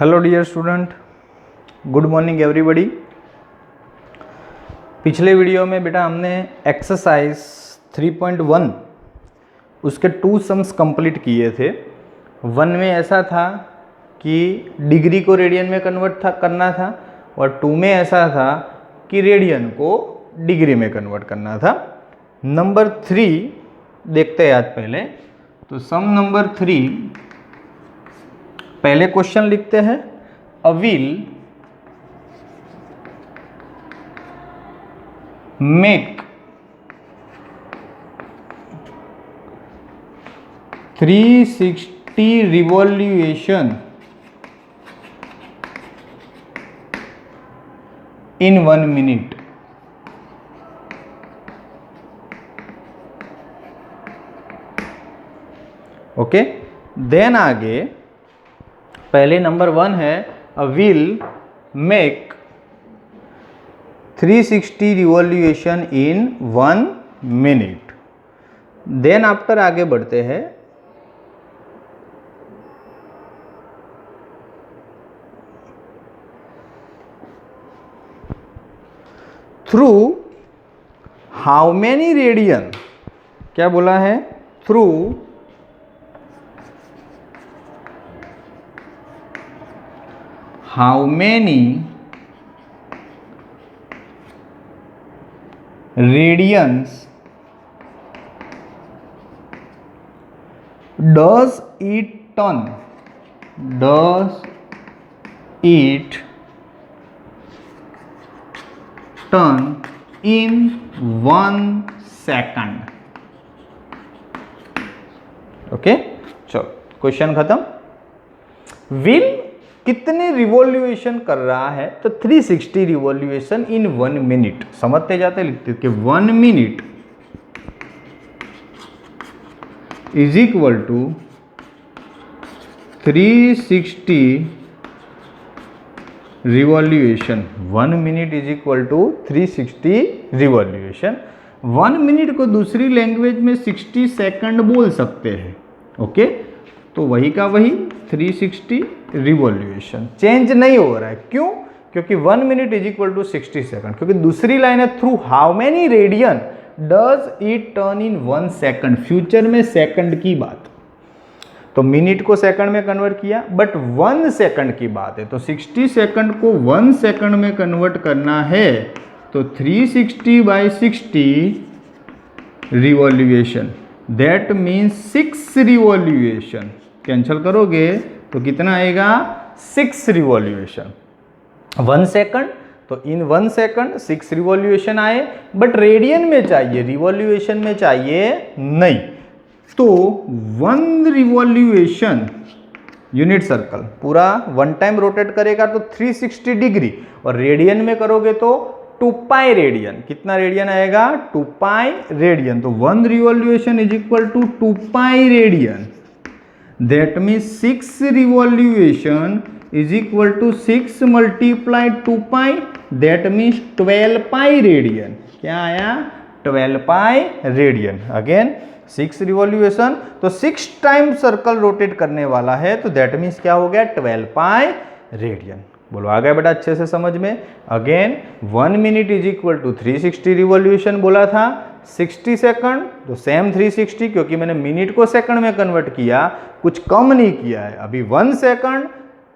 Hello dear student, good morning everybody. पिछले video में बेटा हमने एक्सरसाइज 3.1 उसके 2 सम्स कंप्लीट किए थे। 1 में ऐसा था कि डिग्री को रेडियन में कन्वर्ट करना था और 2 में ऐसा था कि रेडियन को डिग्री में कन्वर्ट करना था। नंबर 3 देखते हैं आज पहले। तो सम नंबर 3, पहले क्वेश्चन लिखते हैं। A wheel make 360 revolution in 1 minute। Okay, then आगे पहले नंबर 1 है a wheel make 360 revolution in 1 minute. Then after आगे बढ़ते हैं। थ्रू हाउ मेनी रेडियन, क्या बोला है? Through how many radians does it turn in 1 second। Okay, चलो क्वेश्चन खत्म। व्हील कितने रिवॉल्यूशन कर रहा है? तो 360 रिवॉल्यूशन इन 1 मिनट। समझते जाते लिखते कि 1 minute is equal to 360 revolution. 1 minute is equal to 360 revolution. 1 minute को दूसरी लैंग्वेज में 60 सेकंड बोल सकते हैं। ओके, तो वही का वही 360 रिवॉल्यूशन चेंज नहीं हो रहा है। क्यों? क्योंकि 1 minute is equal to 60 second. क्योंकि दूसरी लाइन है through how many radian does it turn in 1 second. Future में सेकंड की बात, तो मिनट को सेकंड में कन्वर्ट किया, बट 1 सेकंड की बात है। तो 60 सेकंड को 1 सेकंड में कन्वर्ट करना है, तो 360 by 60 revolution, that means 6 revolution. Cancel करोगे तो कितना आएगा? 6 रिवॉल्यूशन। 1 सेकंड, तो इन 1 सेकंड 6 रिवॉल्यूशन आए, बट रेडियन में चाहिए, रिवॉल्यूशन में चाहिए नहीं। तो 1 रिवॉल्यूशन यूनिट सर्कल पूरा 1 टाइम रोटेट करेगा तो 360 डिग्री, और रेडियन में करोगे तो 2 पाई रेडियन। कितना रेडियन आएगा? 2 पाई रेडियन। तो 1 revolution is equal to 2 pi radian. That means 6 revolution is equal to 6 multiplied 2 pi, that means 12 pi radian। क्या आया? 12 pi radian। अगेन 6 रिवॉल्यूशन, तो 6 टाइम सर्कल रोटेट करने वाला है, तो दैट मीन्स क्या हो गया? 12 pi रेडियन। बोलो आ गया बेटा अच्छे से समझ में? Again 1 minute is equal to 360 revolution बोला था, 60 सेकंड तो सेम 360, क्योंकि मैंने मिनट को सेकंड में कन्वर्ट किया, कुछ कम नहीं किया है। अभी 1 सेकंड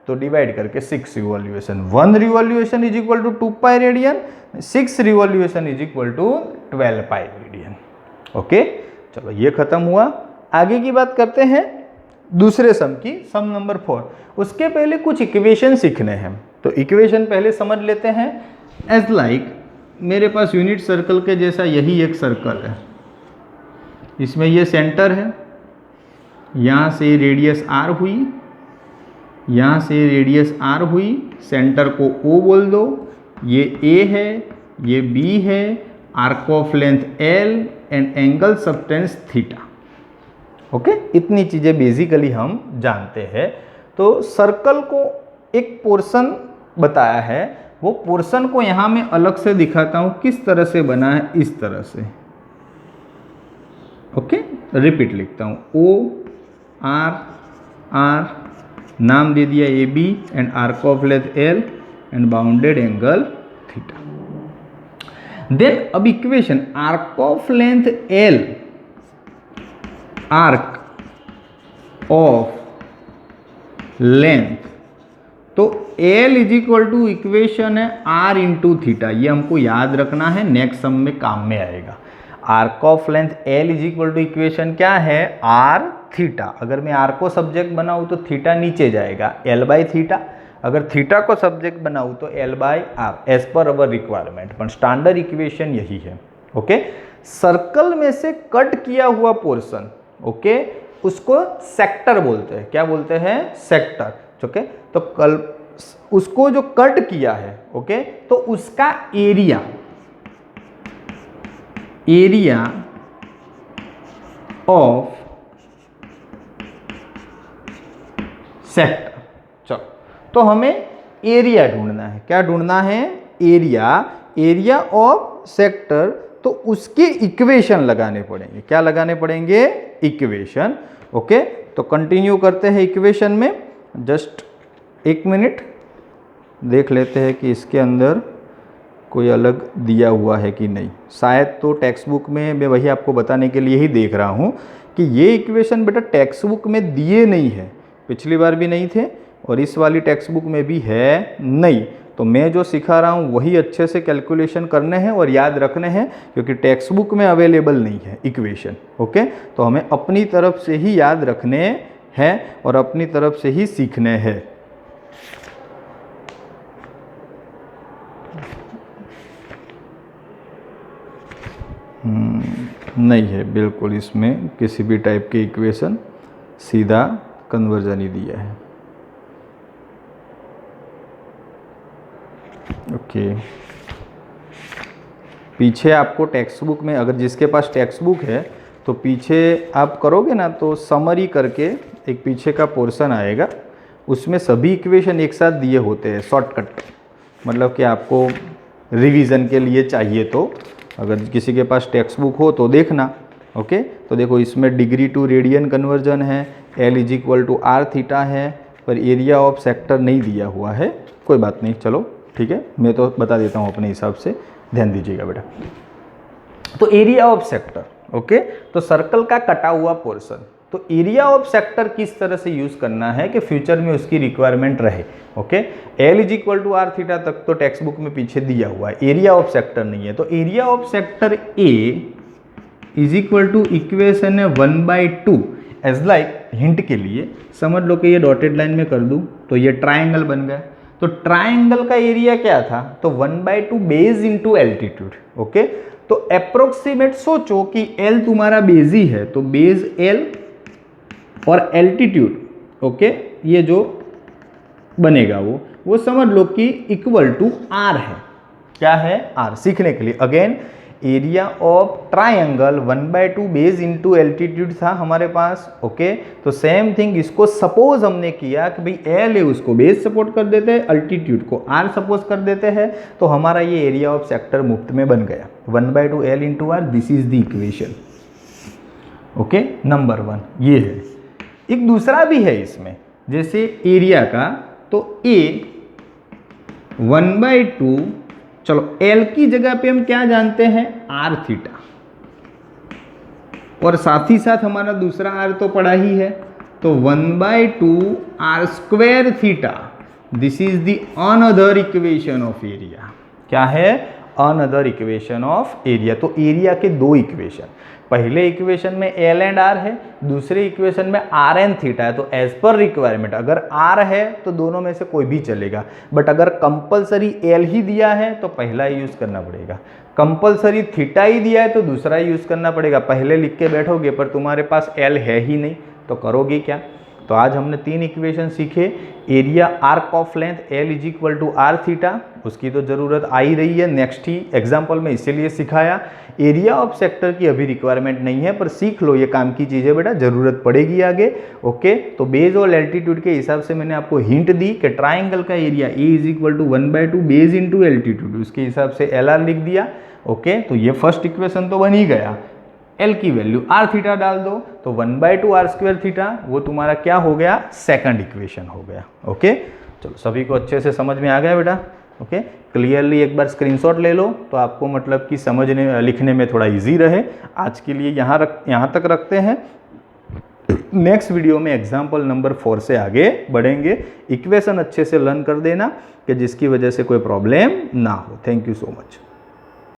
तो डिवाइड करके 6 revolution. 1 revolution is equal to 2 pi radian, 6 revolution is equal to 12 pi radian. Okay, चलो ये खत्म हुआ। आगे की बात करते हैं दूसरे सम की, सम नंबर 4। उसके पहले कुछ इक्वेशन सीखने हैं, तो इक्वेशन पहले समझ लेते हैं। एज लाइक मेरे पास यूनिट सर्कल के जैसा यही एक सर्कल है, इसमें ये सेंटर है, यहाँ से रेडियस आर हुई, यहाँ से रेडियस आर हुई, सेंटर को ओ बोल दो, ये ए है, ये बी है, arc of length L and angle subtends theta. Okay, इतनी चीज़ें बेसिकली हम जानते हैं। तो सर्कल को एक पोर्शन बताया है, वो पोर्शन को यहाँ मैं अलग से दिखाता हूँ किस तरह से बना है। इस तरह से ओके, रिपीट लिखता हूँ, ओ आर आर, नाम दे दिया A B, and arc of length L, and bounded angle theta. Then अब equation arc of length L, arc of length, तो L is equal to equation है R इंटू थीटा, ये हमको याद रखना है, नेक्स्ट सम में काम में आएगा। Arc of length L is equal to equation क्या है, R थीटा। अगर मैं R को सब्जेक्ट बनाऊँ तो थीटा नीचे जाएगा, L बाई थीटा। अगर थीटा को सब्जेक्ट बनाऊँ तो L by R, as per our requirement, पर स्टैंडर्ड इक्वेशन यही है। ओके, सर्कल में से कट किया हुआ पोर्शन, ओके, उसको सेक्टर बोलते हैं। क्या बोलते हैं, सेक्टर। ओके, तो कल उसको जो कट किया है, ओके, तो उसका एरिया, एरिया ऑफ सेक्टर। चलो, तो हमें एरिया ढूंढना है। क्या ढूंढना है, एरिया, एरिया ऑफ सेक्टर। तो उसके इक्वेशन लगाने पड़ेंगे। क्या लगाने पड़ेंगे, इक्वेशन। ओके, तो कंटिन्यू करते हैं इक्वेशन में। जस्ट एक मिनट देख लेते हैं कि इसके अंदर कोई अलग दिया हुआ है कि नहीं। शायद तो टेक्स्ट बुक में, मैं वही आपको बताने के लिए ही देख रहा हूँ कि ये इक्वेशन बेटा टेक्स्ट बुक में दिए नहीं है, पिछली बार भी नहीं थे और इस वाली टेक्स्ट बुक में भी है नहीं। तो मैं जो सिखा रहा हूँ वही अच्छे से कैलकुलेशन करने हैं और याद रखने हैं, क्योंकि टेक्स्ट बुक में अवेलेबल नहीं है इक्वेशन। ओके, तो हमें अपनी तरफ से ही याद रखने हैं और अपनी तरफ से ही सीखने हैं। नहीं है बिल्कुल इसमें किसी भी टाइप के इक्वेशन, सीधा कन्वर्जन ही दिया है। ओके, पीछे आपको टेक्स्ट बुक में, अगर जिसके पास टेक्स्ट बुक है तो पीछे आप करोगे ना तो समरी करके एक पीछे का पोर्शन आएगा, उसमें सभी इक्वेशन एक साथ दिए होते हैं शॉर्टकट, मतलब कि आपको रिवीजन के लिए चाहिए तो अगर किसी के पास टेक्स्ट बुक हो तो देखना। ओके, तो देखो इसमें डिग्री टू रेडियन कन्वर्जन है, L is equal to R theta है, पर एरिया ऑफ सेक्टर नहीं दिया हुआ है। कोई बात नहीं, चलो ठीक है, मैं तो बता देता हूँ अपने हिसाब से, ध्यान दीजिएगा बेटा। तो एरिया ऑफ सेक्टर, ओके, तो सर्कल का कटा हुआ पोर्शन, तो एरिया ऑफ सेक्टर किस तरह से यूज करना है कि फ्यूचर में उसकी रिक्वायरमेंट रहे। Okay, L is equal to R theta तक तो टेक्स्ट बुक में पीछे दिया हुआ है, एरिया ऑफ सेक्टर नहीं है। तो area of sector A is equal to equation है 1/2। एज लाइक हिंट के लिए समझ लो कि ये डॉटेड लाइन में कर दूं तो ये ट्राइंगल बन गया। तो ट्राइंगल का एरिया क्या था, तो 1/2 बेस इंटू एल्टीट्यूड। ओके, तो अप्रोक्सीमेट सोचो कि L तुम्हारा बेस ही है, तो बेस L और एल्टीट्यूड, ओके, ये जो बनेगा वो समझ लो कि इक्वल टू R है। क्या है, R। सीखने के लिए again, area of triangle 1/2 base into altitude था हमारे पास। ओके, तो सेम थिंग इसको सपोज हमने किया कि भाई L है, उसको बेस सपोर्ट कर देते हैं, अल्टीट्यूड को R सपोज कर देते हैं, तो हमारा ये एरिया ऑफ सेक्टर मुफ्त में बन गया 1/2 L into R। This is the equation. Okay, number 1 ये है। एक दूसरा भी है इसमें, जैसे एरिया का, तो A 1/2, चलो L की जगह पे हम क्या जानते हैं, R थीटा, और साथ ही साथ हमारा दूसरा R तो पड़ा ही है, तो 1/2 R square theta. This is the another equation of area. क्या है, अनदर इक्वेशन ऑफ एरिया। तो एरिया के दो इक्वेशन, पहले इक्वेशन में L एंड R है, दूसरे इक्वेशन में R एंड थीटा है। तो एज पर रिक्वायरमेंट अगर R है तो दोनों में से कोई भी चलेगा, बट अगर कंपलसरी L ही दिया है तो पहला ही यूज करना पड़ेगा, कंपलसरी थीटा ही दिया है तो दूसरा ही यूज करना पड़ेगा। पहले लिख के बैठोगे पर तुम्हारे पास L है ही नहीं तो करोगे क्या। तो आज हमने 3 इक्वेशन सीखे। Area arc of length L is equal to R theta, उसकी तो जरूरत आ ही रही है, नेक्स्ट ही एग्जाम्पल में इसीलिए सिखाया। एरिया ऑफ सेक्टर की अभी रिक्वायरमेंट नहीं है, पर सीख लो, ये काम की चीज़ है बेटा, जरूरत पड़ेगी आगे। ओके, तो बेस और एल्टीट्यूड के हिसाब से मैंने आपको हिंट दी कि ट्राइंगल का area A is equal to 1/2 base into altitude, उसके हिसाब से LR लिख दिया। ओके, तो ये फर्स्ट इक्वेशन तो बन ही गया। एल की वैल्यू आर थीटा डाल दो, तो 1/2 आर स्क्वायर थीटा, वो तुम्हारा क्या हो गया, सेकंड इक्वेशन हो गया। ओके, चलो सभी को अच्छे से समझ में आ गया बेटा। ओके, क्लियरली एक बार स्क्रीनशॉट ले लो तो आपको मतलब कि समझने लिखने में थोड़ा इजी रहे। आज के लिए यहाँ तक रखते हैं। नेक्स्ट वीडियो में एग्जाम्पल नंबर 4 से आगे बढ़ेंगे। इक्वेशन अच्छे से लर्न कर देना कि जिसकी वजह से कोई प्रॉब्लम ना हो। Thank you so much.